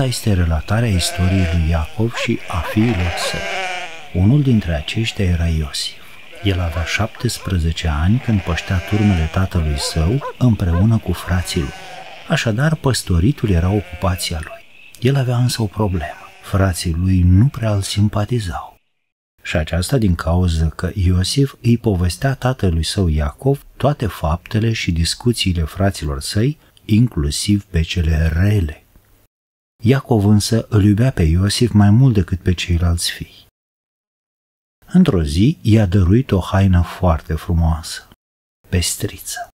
este relatarea istoriei lui Iacov și a fiilor săi. Unul dintre aceștia era Iosif. El avea 17 ani când păștea turmele tatălui său împreună cu frații lui. Așadar, păstoritul era ocupația lui. El avea însă o problemă. Frații lui nu prea îl simpatizau. Și aceasta din cauza că Iosif îi povestea tatălui său Iacov toate faptele și discuțiile fraților săi, inclusiv pe cele rele. Iacov însă îl iubea pe Iosif mai mult decât pe ceilalți fii. Într-o zi i-a dăruit o haină foarte frumoasă, pestriță.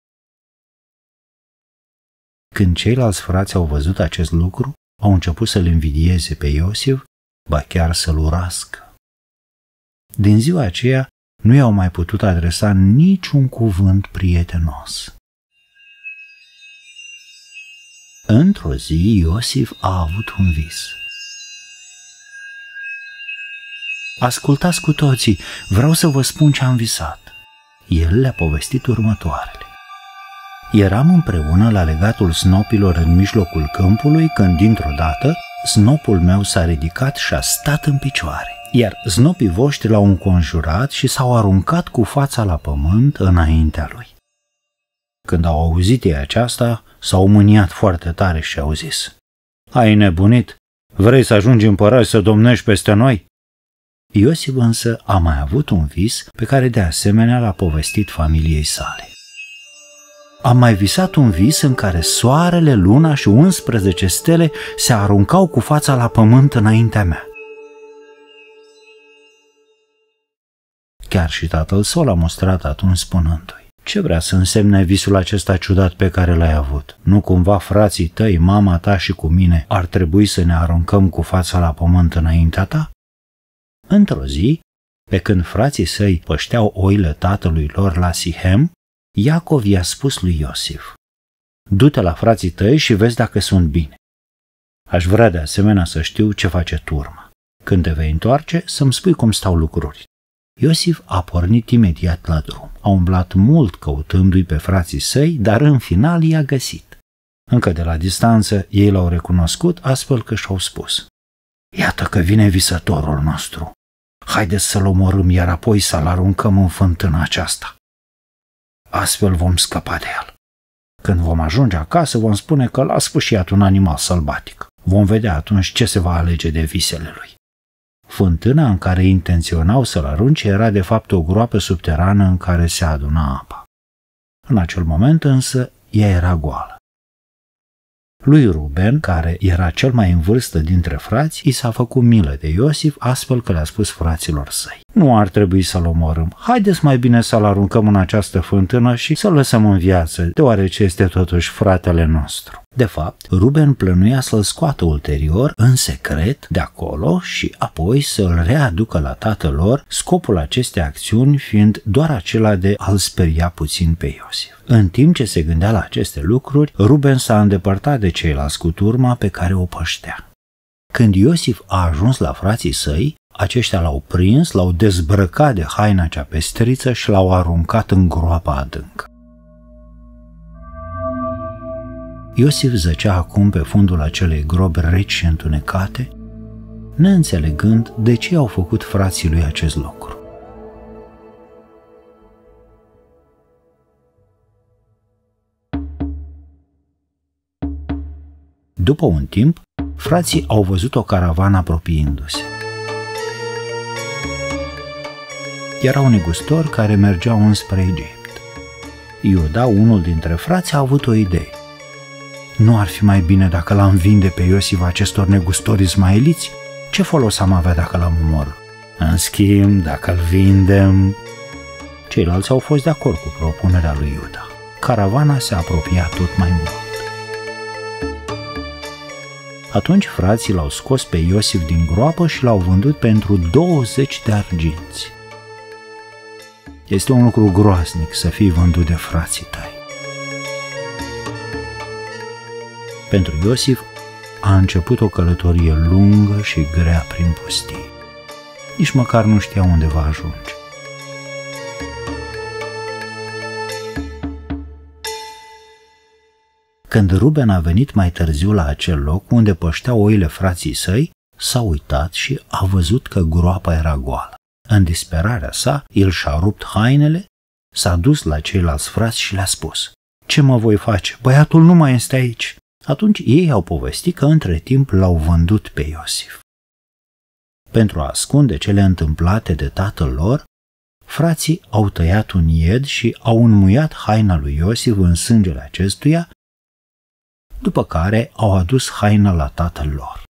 Când ceilalți frați au văzut acest lucru, au început să-l invidieze pe Iosif, ba chiar să-l urască. Din ziua aceea nu i-au mai putut adresa niciun cuvânt prietenos. Într-o zi, Iosif a avut un vis. Ascultați cu toții, vreau să vă spun ce am visat. El le-a povestit următoarele. Eram împreună la legatul snopilor în mijlocul câmpului când, dintr-o dată, snopul meu s-a ridicat și a stat în picioare, iar snopii voștri l-au înconjurat și s-au aruncat cu fața la pământ înaintea lui. Când au auzit ei aceasta, s-au mâniat foarte tare și au zis: Ai nebunit? Vrei să ajungi împărat să domnești peste noi? Iosif însă a mai avut un vis pe care de asemenea l-a povestit familiei sale. Am mai visat un vis în care soarele, luna și 11 stele se aruncau cu fața la pământ înaintea mea. Chiar și tatăl său l-a mostrat atunci spunându-i: Ce vrea să însemne visul acesta ciudat pe care l-ai avut? Nu cumva frații tăi, mama ta și cu mine ar trebui să ne aruncăm cu fața la pământ înaintea ta? Într-o zi, pe când frații săi pășteau oile tatălui lor la Sihem, Iacov i-a spus lui Iosif: Du-te la frații tăi și vezi dacă sunt bine. Aș vrea de asemenea să știu ce face turma. Când te vei întoarce, să-mi spui cum stau lucrurile. Iosif a pornit imediat la drum. A umblat mult căutându-i pe frații săi, dar în final i-a găsit. Încă de la distanță ei l-au recunoscut, astfel că și-au spus: Iată că vine visătorul nostru. Haideți să-l omorâm, iar apoi să-l aruncăm în fântâna aceasta. Astfel vom scăpa de el. Când vom ajunge acasă, vom spune că l-a sfâșiat un animal sălbatic. Vom vedea atunci ce se va alege de visele lui. Fântâna în care intenționau să-l arunce era de fapt o groapă subterană în care se aduna apa. În acel moment însă ea era goală. Lui Ruben, care era cel mai în vârstă dintre frați, i s-a făcut milă de Iosif, astfel că le-a spus fraților săi: Nu ar trebui să-l omorâm, haideți mai bine să-l aruncăm în această fântână și să-l lăsăm în viață, deoarece este totuși fratele nostru. De fapt, Ruben plănuia să-l scoată ulterior, în secret, de acolo și apoi să-l readucă la tatăl lor, scopul acestei acțiuni fiind doar acela de a-l speria puțin pe Iosif. În timp ce se gândea la aceste lucruri, Ruben s-a îndepărtat de ceilalți cu turma pe care o păștea. Când Iosif a ajuns la frații săi, aceștia l-au prins, l-au dezbrăcat de haina cea pestriță și l-au aruncat în groapa adâncă. Iosif zăcea acum pe fundul acelei grobi reci și întunecate, neînțelegând de ce au făcut frații lui acest lucru. După un timp, frații au văzut o caravană apropiindu-se. Erau negustori care mergeau înspre Egipt. Iuda, unul dintre frați, a avut o idee. Nu ar fi mai bine dacă l-am vinde pe Iosif acestor negustori ismaeliți? Ce folos am avea dacă l-am omorât? În schimb, dacă îl vindem... Ceilalți au fost de acord cu propunerea lui Iuda. Caravana se apropia tot mai mult. Atunci frații l-au scos pe Iosif din groapă și l-au vândut pentru 20 de arginți. Este un lucru groaznic să fii vândut de frații tăi. Pentru Iosif a început o călătorie lungă și grea prin pustie. Nici măcar nu știa unde va ajunge. Când Ruben a venit mai târziu la acel loc unde pășteau oile frații săi, s-a uitat și a văzut că groapa era goală. În disperarea sa, el și-a rupt hainele, s-a dus la ceilalți frați și le-a spus: „Ce mă voi face? Băiatul nu mai este aici." Atunci ei au povestit că între timp l-au vândut pe Iosif. Pentru a ascunde cele întâmplate de tatăl lor, frații au tăiat un ied și au înmuiat haina lui Iosif în sângele acestuia, după care au adus haina la tatăl lor.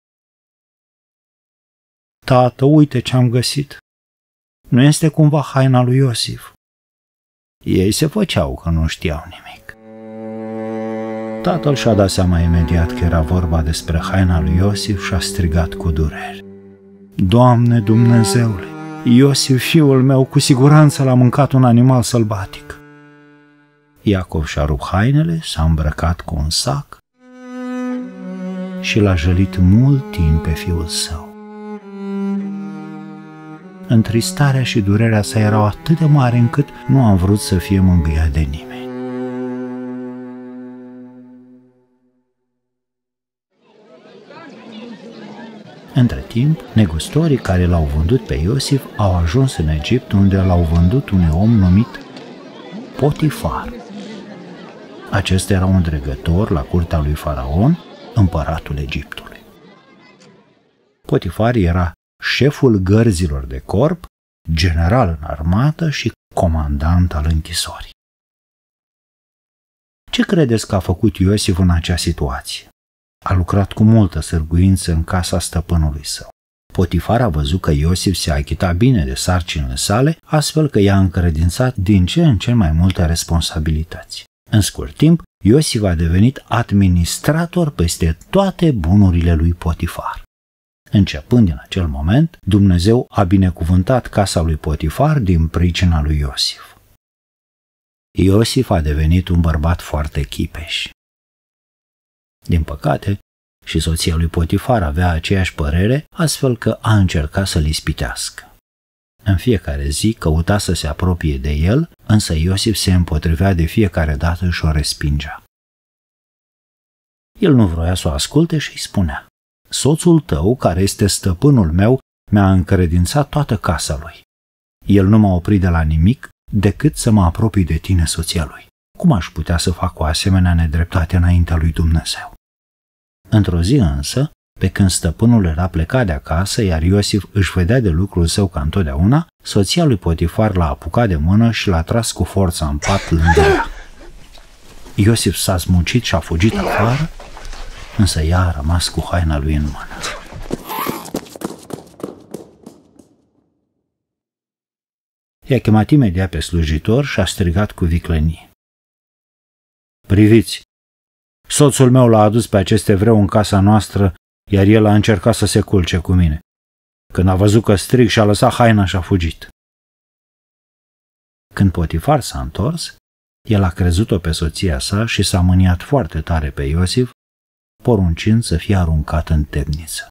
„Tată, uite ce am găsit. Nu este cumva haina lui Iosif?" Ei se făceau că nu știau nimic. Tatăl și-a dat seama imediat că era vorba despre haina lui Iosif și a strigat cu durere: „Doamne Dumnezeule, Iosif, fiul meu, cu siguranță l-a mâncat un animal sălbatic." Iacov și-a rupt hainele, s-a îmbrăcat cu un sac și l-a jălit mult timp pe fiul său. Întristarea și durerea sa erau atât de mari încât nu a vrut să fie mângâiat de nimeni. Între timp, negustorii care l-au vândut pe Iosif au ajuns în Egipt, unde l-au vândut unui om numit Potifar. Acesta era un dregător la curtea lui Faraon, împăratul Egiptului. Potifar era șeful gărzilor de corp, general în armată și comandant al închisorii. Ce credeți că a făcut Iosif în acea situație? A lucrat cu multă sârguință în casa stăpânului său. Potifar a văzut că Iosif se achita bine de sarcinile sale, astfel că i-a încredințat din ce în ce mai multe responsabilități. În scurt timp, Iosif a devenit administrator peste toate bunurile lui Potifar. Începând din acel moment, Dumnezeu a binecuvântat casa lui Potifar din pricina lui Iosif. Iosif a devenit un bărbat foarte chipeș. Din păcate, și soția lui Potifar avea aceeași părere, astfel că a încercat să-l ispitească. În fiecare zi căuta să se apropie de el, însă Iosif se împotrivea de fiecare dată și o respingea. El nu vroia să o asculte și îi spunea: „Soțul tău, care este stăpânul meu, mi-a încredințat toată casa lui. El nu m-a oprit de la nimic decât să mă apropii de tine, soția lui. Cum aș putea să fac o asemenea nedreptate înaintea lui Dumnezeu?" Într-o zi însă, pe când stăpânul era plecat de acasă, iar Iosif își vedea de lucrul său ca întotdeauna, soția lui Potifar l-a apucat de mână și l-a tras cu forța în pat lângă ea. Iosif s-a smucit și a fugit afară, însă ea a rămas cu haina lui în mână. I-a chemat imediat pe slujitor și a strigat cu viclenie: „Priviți! Soțul meu l-a adus pe acest evreu în casa noastră, iar el a încercat să se culce cu mine. Când a văzut că strig, și-a lăsat haina și a fugit." Când Potifar s-a întors, el a crezut-o pe soția sa și s-a mâniat foarte tare pe Iosif, poruncind să fie aruncat în temniță.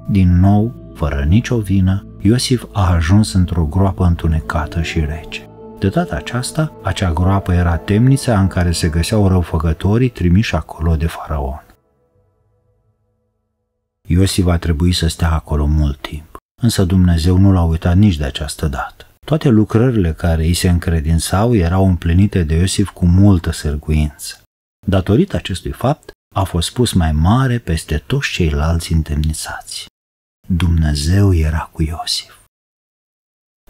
Din nou, fără nicio vină, Iosif a ajuns într-o groapă întunecată și rece. De data aceasta, acea groapă era temnița în care se găseau răufăcătorii trimiși acolo de Faraon. Iosif a trebuit să stea acolo mult timp, însă Dumnezeu nu l-a uitat nici de această dată. Toate lucrările care îi se încredințau erau împlinite de Iosif cu multă sârguință. Datorită acestui fapt, a fost pus mai mare peste toți ceilalți întemnițați. Dumnezeu era cu Iosif.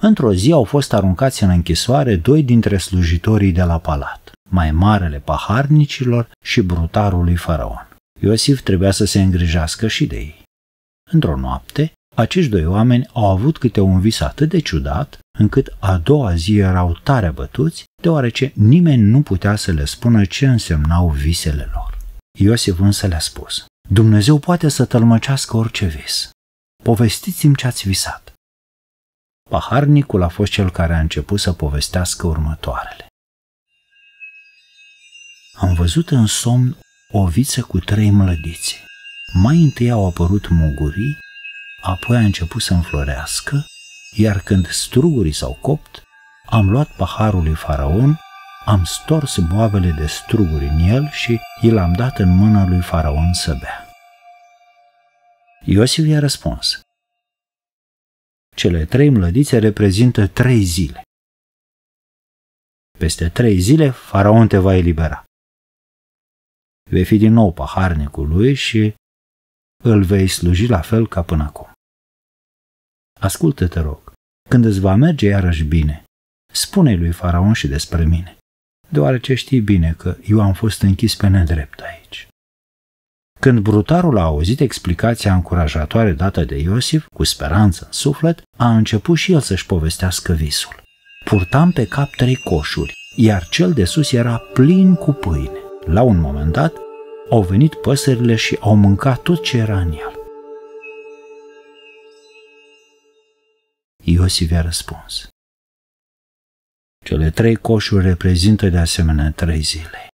Într-o zi au fost aruncați în închisoare 2 dintre slujitorii de la palat, mai marele paharnicilor și brutarul lui Faraon. Iosif trebuia să se îngrijească și de ei. Într-o noapte, acești 2 oameni au avut câte un vis atât de ciudat, încât a doua zi erau tare abătuți, deoarece nimeni nu putea să le spună ce însemnau visele lor. Iosif însă le-a spus: „Dumnezeu poate să tălmăcească orice vis. Povestiți-mi ce ați visat." Paharnicul a fost cel care a început să povestească următoarele: „Am văzut în somn o viță cu 3 mlădițe. Mai întâi au apărut mugurii, apoi a început să înflorească, iar când strugurii s-au copt, am luat paharul lui Faraon am stors boabele de struguri în el și i l-am dat în mână lui Faraon să bea. Iosif i-a răspuns: cele 3 mlădițe reprezintă 3 zile. Peste 3 zile Faraon te va elibera. Vei fi din nou paharnicul lui și îl vei sluji la fel ca până acum. Ascultă, te rog, când îți va merge iarăși bine, spune-i lui Faraon și despre mine, deoarece știi bine că eu am fost închis pe nedrept aici. Când brutarul a auzit explicația încurajatoare dată de Iosif, cu speranță în suflet, a început și el să-și povestească visul. Purtam pe cap 3 coșuri, iar cel de sus era plin cu pâine. La un moment dat, au venit păsările și au mâncat tot ce era în el. Iosif i-a răspuns: cele 3 coșuri reprezintă de asemenea 3 zile.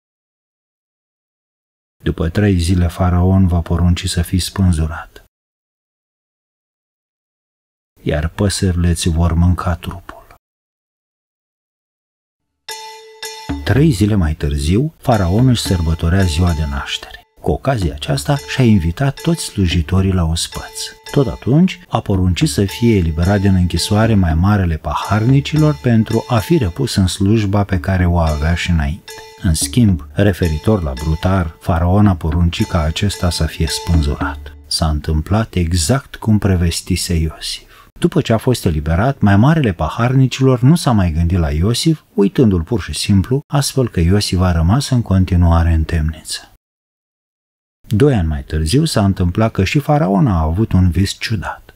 După 3 zile Faraon va porunci să fii spânzurat, iar păsările îți vor mânca trupul. 3 zile mai târziu, Faraon își sărbătorea ziua de naștere. Cu ocazia aceasta și-a invitat toți slujitorii la ospăț. Tot atunci a poruncit să fie eliberat din închisoare mai marele paharnicilor pentru a fi repus în slujba pe care o avea și înainte. În schimb, referitor la brutar, Faraon a poruncit ca acesta să fie spânzurat. S-a întâmplat exact cum prevestise Iosif. După ce a fost eliberat, mai marele paharnicilor nu s-a mai gândit la Iosif, uitându-l pur și simplu, astfel că Iosif a rămas în continuare în temniță. 2 ani mai târziu s-a întâmplat că și Faraon a avut un vis ciudat.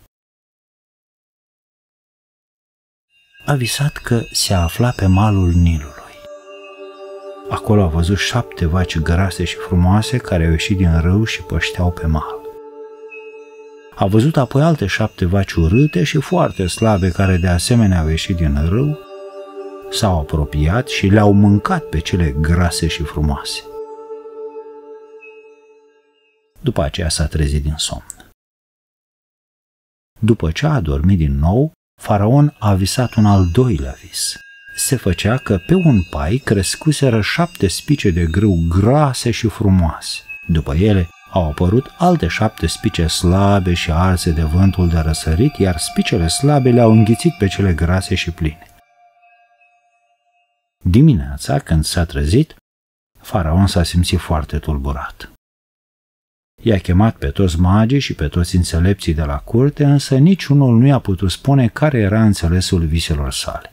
A visat că se afla pe malul Nilului. Acolo a văzut 7 vaci grase și frumoase care au ieșit din râu și pășteau pe mal. A văzut apoi alte 7 vaci urâte și foarte slabe care de asemenea au ieșit din râu, s-au apropiat și le-au mâncat pe cele grase și frumoase. După aceea s-a trezit din somn. După ce a adormit din nou, Faraon a visat un al doilea vis. Se făcea că pe un pai crescuseră 7 spice de grâu grase și frumoase. După ele au apărut alte 7 spice slabe și arse de vântul de răsărit, iar spicele slabe le-au înghițit pe cele grase și pline. Dimineața, când s-a trezit, Faraon s-a simțit foarte tulburat. I-a chemat pe toți magii și pe toți înțelepții de la curte, însă niciunul nu i-a putut spune care era înțelesul viselor sale.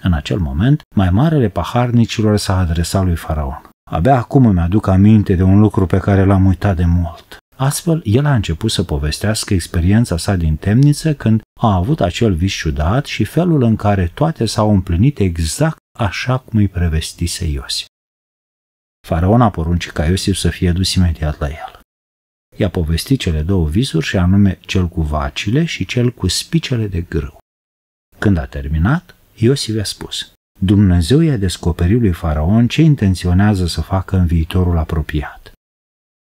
În acel moment, mai marele paharnicilor s-a adresat lui Faraon. Abia acum îmi aduc aminte de un lucru pe care l-am uitat de mult. Astfel, el a început să povestească experiența sa din temniță când a avut acel vis ciudat și felul în care toate s-au împlinit exact așa cum îi prevestise Iosif. Faraon a poruncit ca Iosif să fie dus imediat la el. I-a povestit cele 2 visuri, și anume cel cu vacile și cel cu spicele de grâu. Când a terminat, Iosif i-a spus: Dumnezeu i-a descoperit lui Faraon ce intenționează să facă în viitorul apropiat.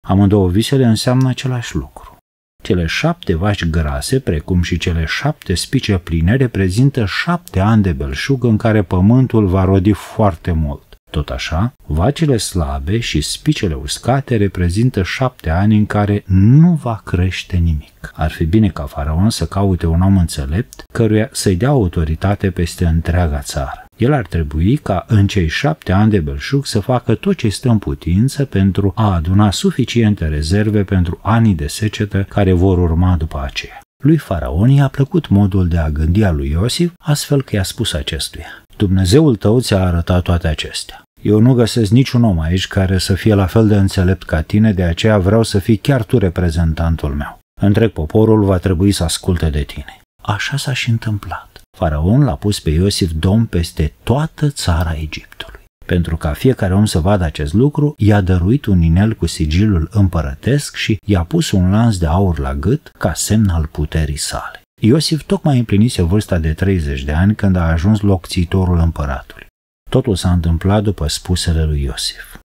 Amândouă visele înseamnă același lucru. Cele 7 vaci grase, precum și cele 7 spice pline, reprezintă 7 ani de belșug în care pământul va rodi foarte mult. Tot așa, vacile slabe și spicele uscate reprezintă 7 ani în care nu va crește nimic. Ar fi bine ca Faraon să caute un om înțelept căruia să-i dea autoritate peste întreaga țară. El ar trebui ca în cei 7 ani de belșug să facă tot ce stă în putință pentru a aduna suficiente rezerve pentru anii de secetă care vor urma după aceea. Lui Faraon i-a plăcut modul de a gândi al lui Iosif, astfel că i-a spus acestuia: Dumnezeul tău ți-a arătat toate acestea. Eu nu găsesc niciun om aici care să fie la fel de înțelept ca tine, de aceea vreau să fii chiar tu reprezentantul meu. Întreg poporul va trebui să asculte de tine. Așa s-a și întâmplat. Faraon l-a pus pe Iosif domn peste toată țara Egiptului. Pentru ca fiecare om să vadă acest lucru, i-a dăruit un inel cu sigilul împărătesc și i-a pus un lanț de aur la gât ca semn al puterii sale. Iosif tocmai împlinise vârsta de 30 de ani când a ajuns locțitorul împăratului. Totul s-a întâmplat după spusele lui Iosif.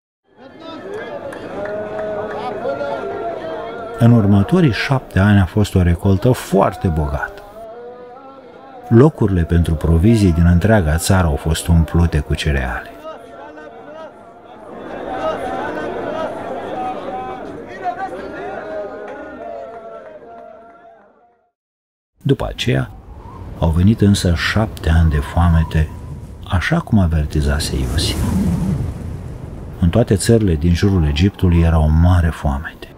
În următorii 7 ani a fost o recoltă foarte bogată. Locurile pentru provizii din întreaga țară au fost umplute cu cereale. După aceea, au venit însă 7 ani de foamete, așa cum avertizase Iosif. În toate țările din jurul Egiptului era o mare foamete.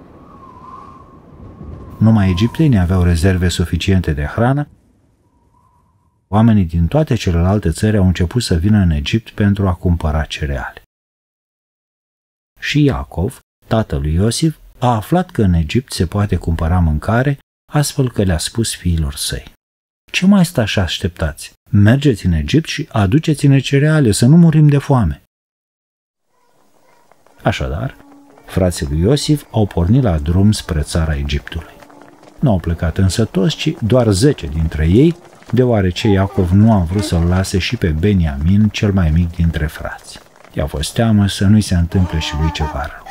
Numai egiptenii aveau rezerve suficiente de hrană. Oamenii din toate celelalte țări au început să vină în Egipt pentru a cumpăra cereale. Și Iacov, tatăl lui Iosif, a aflat că în Egipt se poate cumpăra mâncare, astfel că le-a spus fiilor săi: ce mai stați și așteptați? Mergeți în Egipt și aduceți-ne cereale, să nu murim de foame. Așadar, frații lui Iosif au pornit la drum spre țara Egiptului. Nu au plecat însă toți, ci doar 10 dintre ei, deoarece Iacov nu a vrut să-l lase și pe Beniamin, cel mai mic dintre frați. I-a fost teamă să nu-i se întâmple și lui ceva rău.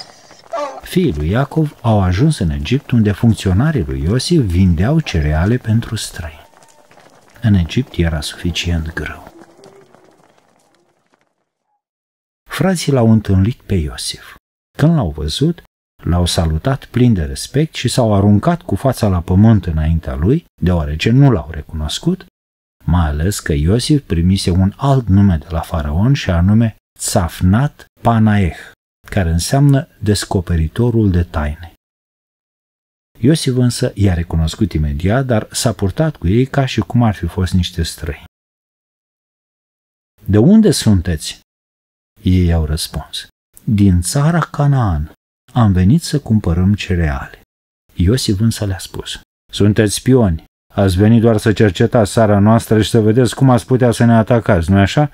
Fiii lui Iacov au ajuns în Egipt, unde funcționarii lui Iosif vindeau cereale pentru străini. În Egipt era suficient grâu. Frații l-au întâlnit pe Iosif. Când l-au văzut, l-au salutat plin de respect și s-au aruncat cu fața la pământ înaintea lui, deoarece nu l-au recunoscut, mai ales că Iosif primise un alt nume de la faraon și anume Tzafnat Panaeh, care înseamnă descoperitorul de taine. Iosif însă i-a recunoscut imediat, dar s-a purtat cu ei ca și cum ar fi fost niște străini. De unde sunteți? Ei i-au răspuns: din țara Canaan. Am venit să cumpărăm cereale. Iosif însă le-a spus: sunteți spioni. Ați venit doar să cercetați țara noastră și să vedeți cum ați putea să ne atacați, nu-i așa?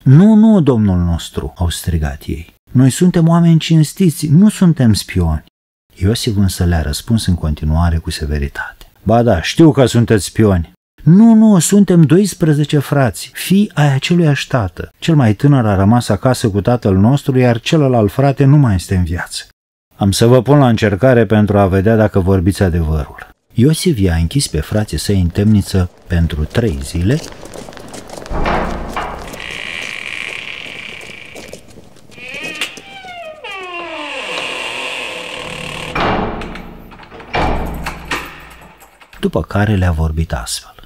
Nu, domnul nostru, au strigat ei. Noi suntem oameni cinstiți, nu suntem spioni. Iosif însă le-a răspuns în continuare cu severitate: ba da, știu că sunteți spioni. Nu, suntem 12 frați, fii ai aceluiași tată. Cel mai tânăr a rămas acasă cu tatăl nostru, iar celălalt frate nu mai este în viață. Am să vă pun la încercare pentru a vedea dacă vorbiți adevărul. Iosif i-a închis pe frații săi în temniță pentru 3 zile. După care le-a vorbit astfel: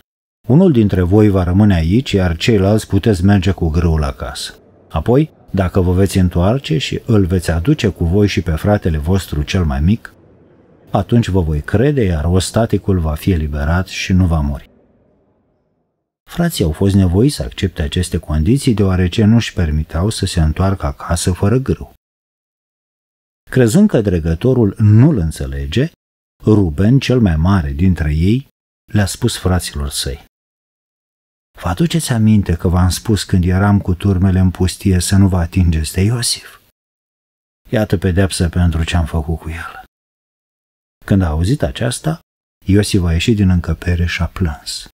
unul dintre voi va rămâne aici, iar ceilalți puteți merge cu grâul acasă. Apoi, dacă vă veți întoarce și îl veți aduce cu voi și pe fratele vostru cel mai mic, atunci vă voi crede, iar ostaticul va fi eliberat și nu va muri. Frații au fost nevoiți să accepte aceste condiții, deoarece nu își permiteau să se întoarcă acasă fără grâu. Crezând că dregătorul nu-l înțelege, Ruben, cel mai mare dintre ei, le-a spus fraților săi: vă aduceți aminte că v-am spus când eram cu turmele în pustie să nu vă atingeți de Iosif? Iată pedeapsă pentru ce am făcut cu el. Când a auzit aceasta, Iosif a ieșit din încăpere și a plâns.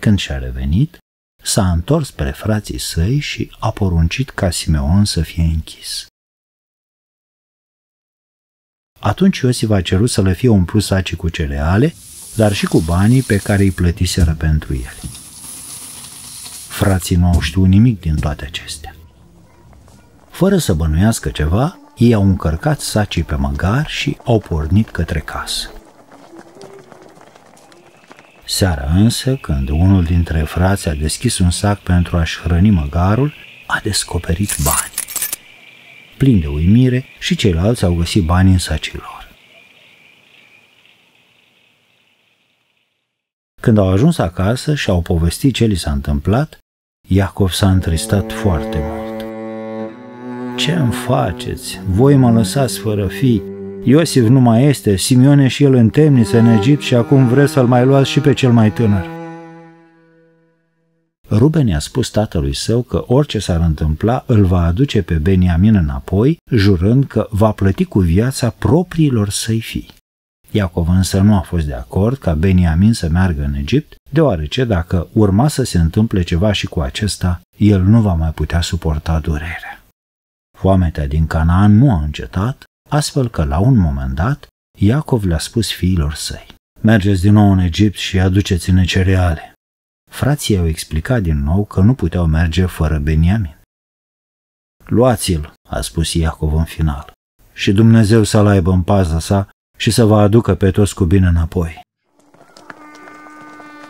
Când și-a revenit, s-a întors spre frații săi și a poruncit ca Simeon să fie închis. Atunci Iosif a cerut să le fie umplut sacii cu cereale, dar și cu banii pe care îi plătiseră pentru ele. Frații nu au știut nimic din toate acestea. Fără să bănuiască ceva, ei au încărcat sacii pe măgar și au pornit către casă. Seara însă, când unul dintre frați a deschis un sac pentru a-și hrăni măgarul, a descoperit bani. Plin de uimire, și ceilalți au găsit bani în sacii lor. Când au ajuns acasă și au povestit ce li s-a întâmplat, Iacov s-a întristat foarte mult. Ce-mi faceți? Voi mă lăsați fără fii. Iosif nu mai este, Simeon e și el în temniță în Egipt și acum vreți să-l mai luați și pe cel mai tânăr. Ruben i-a spus tatălui său că orice s-ar întâmpla îl va aduce pe Beniamin înapoi, jurând că va plăti cu viața propriilor săi fii. Iacov însă nu a fost de acord ca Beniamin să meargă în Egipt, deoarece dacă urma să se întâmple ceva și cu acesta, el nu va mai putea suporta durerea. Foametea din Canaan nu a încetat, astfel că la un moment dat, Iacov le-a spus fiilor săi: mergeți din nou în Egipt și aduceți-ne cereale. Frații au explicat din nou că nu puteau merge fără Beniamin. Luați-l, a spus Iacov în final, și Dumnezeu să-l aibă în paza sa și să vă aducă pe toți cu bine înapoi.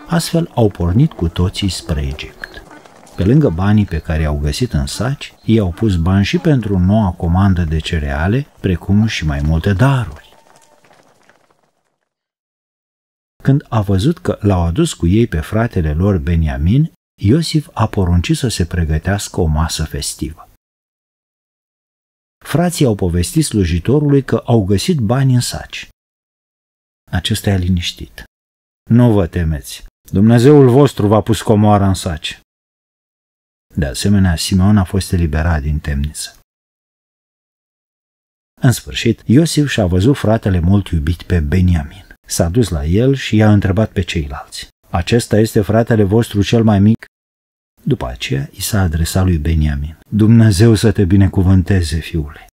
Astfel au pornit cu toții spre Egipt. Pe lângă banii pe care i-au găsit în saci, ei au pus bani și pentru noua comandă de cereale, precum și mai multe daruri. Când a văzut că l-au adus cu ei pe fratele lor Beniamin, Iosif a poruncit să se pregătească o masă festivă. Frații au povestit slujitorului că au găsit bani în saci. Acesta i-a liniștit. Nu vă temeți, Dumnezeul vostru v-a pus comoara în saci. De asemenea, Simeon a fost eliberat din temniță. În sfârșit, Iosif și-a văzut fratele mult iubit pe Beniamin. S-a dus la el și i-a întrebat pe ceilalți. Acesta este fratele vostru cel mai mic? După aceea, i s-a adresat lui Beniamin. Dumnezeu să te binecuvânteze, fiule.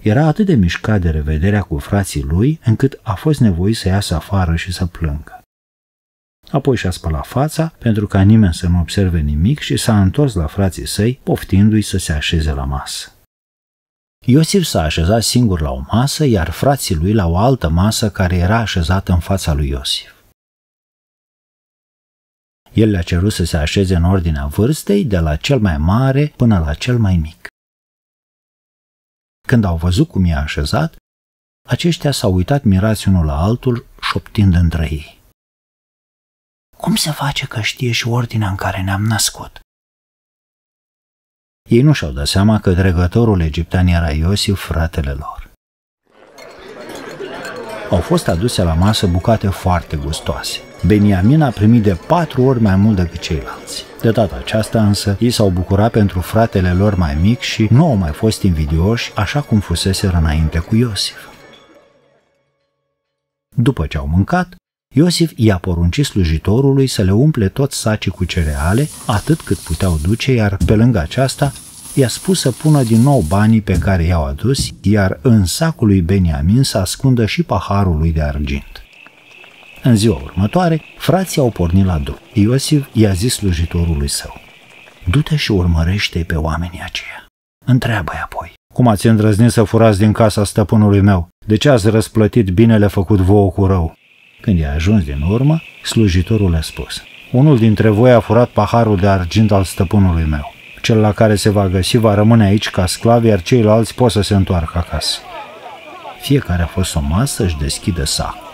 Era atât de mișcat de revederea cu frații lui, încât a fost nevoit să iasă afară și să plângă. Apoi și-a spălat fața, pentru ca nimeni să nu observe nimic, și s-a întors la frații săi, poftindu-i să se așeze la masă. Iosif s-a așezat singur la o masă, iar frații lui la o altă masă care era așezată în fața lui Iosif. El le-a cerut să se așeze în ordinea vârstei, de la cel mai mare până la cel mai mic. Când au văzut cum i-a așezat, aceștia s-au uitat mirați unul la altul, șoptind între ei. Cum se face că știe și ordinea în care ne-am născut? Ei nu și-au dat seama că dregătorul egiptean era Iosif, fratele lor. Au fost aduse la masă bucate foarte gustoase. Beniamin a primit de 4 ori mai mult decât ceilalți. De data aceasta însă, ei s-au bucurat pentru fratele lor mai mic și nu au mai fost invidioși, așa cum fuseseră înainte cu Iosif. După ce au mâncat, Iosif i-a poruncit slujitorului să le umple toți sacii cu cereale, atât cât puteau duce, iar pe lângă aceasta i-a spus să pună din nou banii pe care i-au adus, iar în sacul lui Beniamin să ascundă și paharul lui de argint. În ziua următoare, frații au pornit la drum. Iosif i-a zis slujitorului său: du-te și urmărește-i pe oamenii aceia. Întreabă-i apoi: cum ați îndrăznit să furați din casa stăpânului meu? De ce ați răsplătit binele făcut vouă cu rău? Când i-a ajuns din urmă, slujitorul le-a spus: unul dintre voi a furat paharul de argint al stăpânului meu. Cel la care se va găsi va rămâne aici ca sclav, iar ceilalți pot să se întoarcă acasă. Fiecare a fost o masă să-și deschidă sacul.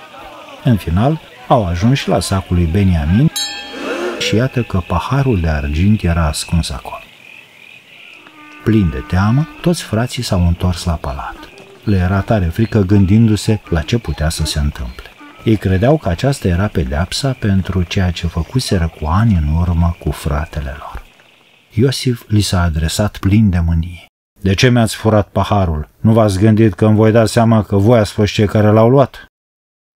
În final, au ajuns și la sacul lui Beniamin și iată că paharul de argint era ascuns acolo. Plin de teamă, toți frații s-au întors la palat. Le era tare frică gândindu-se la ce putea să se întâmple. Ei credeau că aceasta era pedeapsa pentru ceea ce făcuseră cu ani în urmă cu fratele lor. Iosif li s-a adresat plin de mânie. De ce mi-ați furat paharul? Nu v-ați gândit că îmi voi da seama că voi ați fost cei care l-au luat?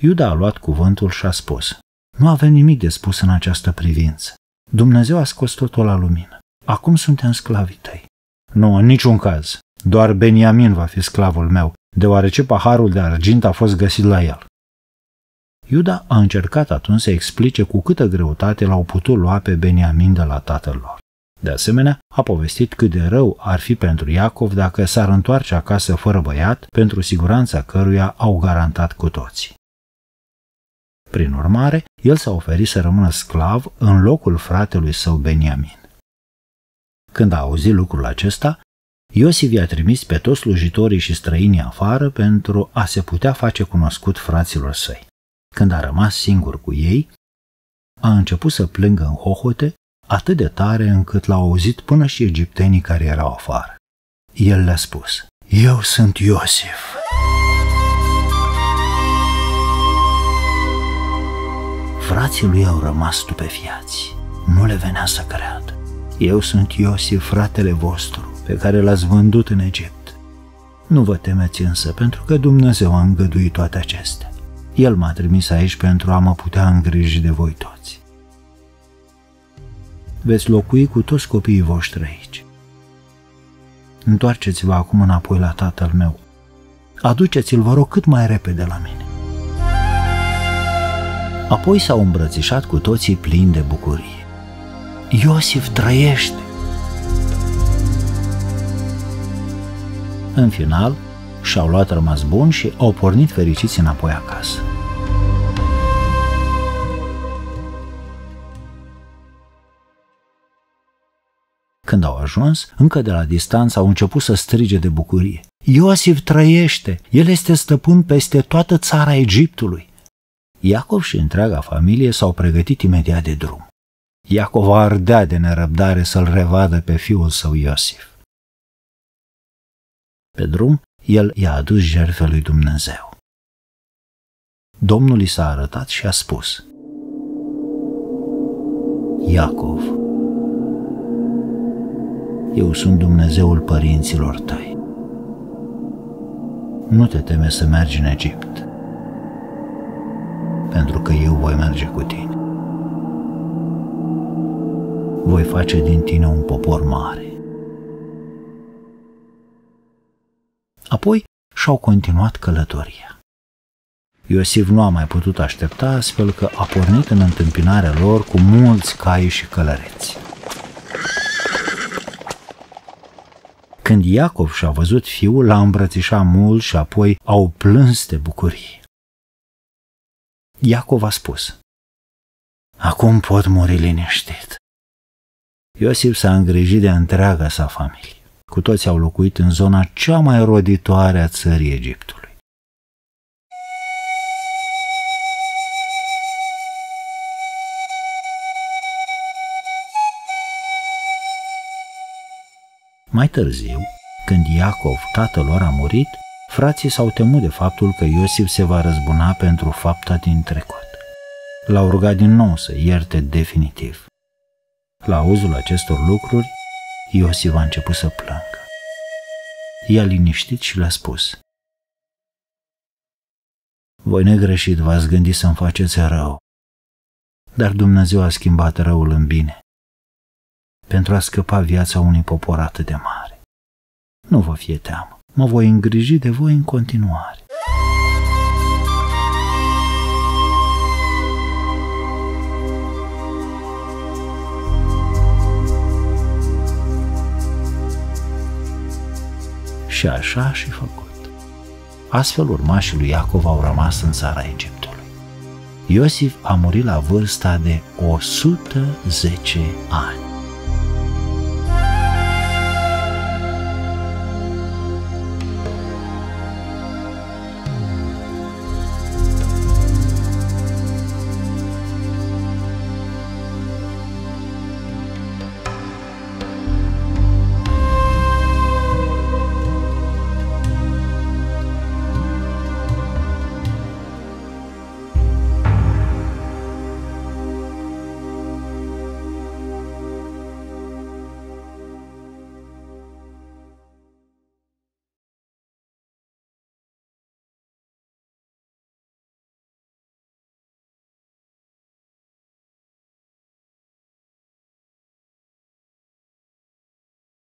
Iuda a luat cuvântul și a spus: nu avem nimic de spus în această privință. Dumnezeu a scos totul la lumină. Acum suntem sclavii tăi. Nu, în niciun caz. Doar Beniamin va fi sclavul meu, deoarece paharul de argint a fost găsit la el. Iuda a încercat atunci să explice cu câtă greutate l-au putut lua pe Beniamin de la tatăl lor. De asemenea, a povestit cât de rău ar fi pentru Iacov dacă s-ar întoarce acasă fără băiat, pentru siguranța căruia au garantat cu toții. Prin urmare, el s-a oferit să rămână sclav în locul fratelui său Beniamin. Când a auzit lucrul acesta, Iosif i-a trimis pe toți slujitorii și străinii afară pentru a se putea face cunoscut fraților săi. Când a rămas singur cu ei, a început să plângă în hohote atât de tare încât l-au auzit până și egiptenii care erau afară. El le-a spus: eu sunt Iosif. Frații lui au rămas stupefiați. Nu le venea să creadă. Eu sunt Iosif, fratele vostru, pe care l-ați vândut în Egipt. Nu vă temeți însă, pentru că Dumnezeu a îngăduit toate acestea. El m-a trimis aici pentru a mă putea îngriji de voi toți. Veți locui cu toți copiii voștri aici. Întoarceți-vă acum înapoi la tatăl meu. Aduceți-l, vă rog, cât mai repede la mine. Apoi s-au îmbrățișat cu toții plini de bucurie. Iosif trăiește! În final, Și-au luat rămas bun și au pornit fericiți înapoi acasă. Când au ajuns, încă de la distanță au început să strige de bucurie: Iosif trăiește! El este stăpân peste toată țara Egiptului! Iacov și întreaga familie s-au pregătit imediat de drum. Iacov ardea de nerăbdare să-l revadă pe fiul său Iosif. Pe drum, el i-a adus jertfe lui Dumnezeu. Domnul i s-a arătat și a spus: Iacov, eu sunt Dumnezeul părinților tăi. Nu te teme să mergi în Egipt, pentru că eu voi merge cu tine. Voi face din tine un popor mare. Apoi și-au continuat călătoria. Iosif nu a mai putut aștepta, astfel că a pornit în întâmpinarea lor cu mulți cai și călăreți. Când Iacov și-a văzut fiul, l-a îmbrățișat mult și apoi au plâns de bucurie. Iacov a spus: Acum pot muri liniștit. Iosif s-a îngrijit de întreaga sa familie. Cu toți au locuit în zona cea mai roditoare a țării Egiptului. Mai târziu, când Iacov, tatăl lor, a murit, frații s-au temut de faptul că Iosif se va răzbuna pentru fapta din trecut. L-au rugat din nou să ierte definitiv. La auzul acestor lucruri, Iosif a început să plângă. I-a liniștit și le-a spus: Voi negreșit v-ați gândit să-mi faceți rău, dar Dumnezeu a schimbat răul în bine pentru a scăpa viața unui popor atât de mare. Nu vă fie teamă, mă voi îngriji de voi în continuare. Și așa a și făcut. Astfel, urmașii lui Iacov au rămas în țara Egiptului. Iosif a murit la vârsta de 110 ani.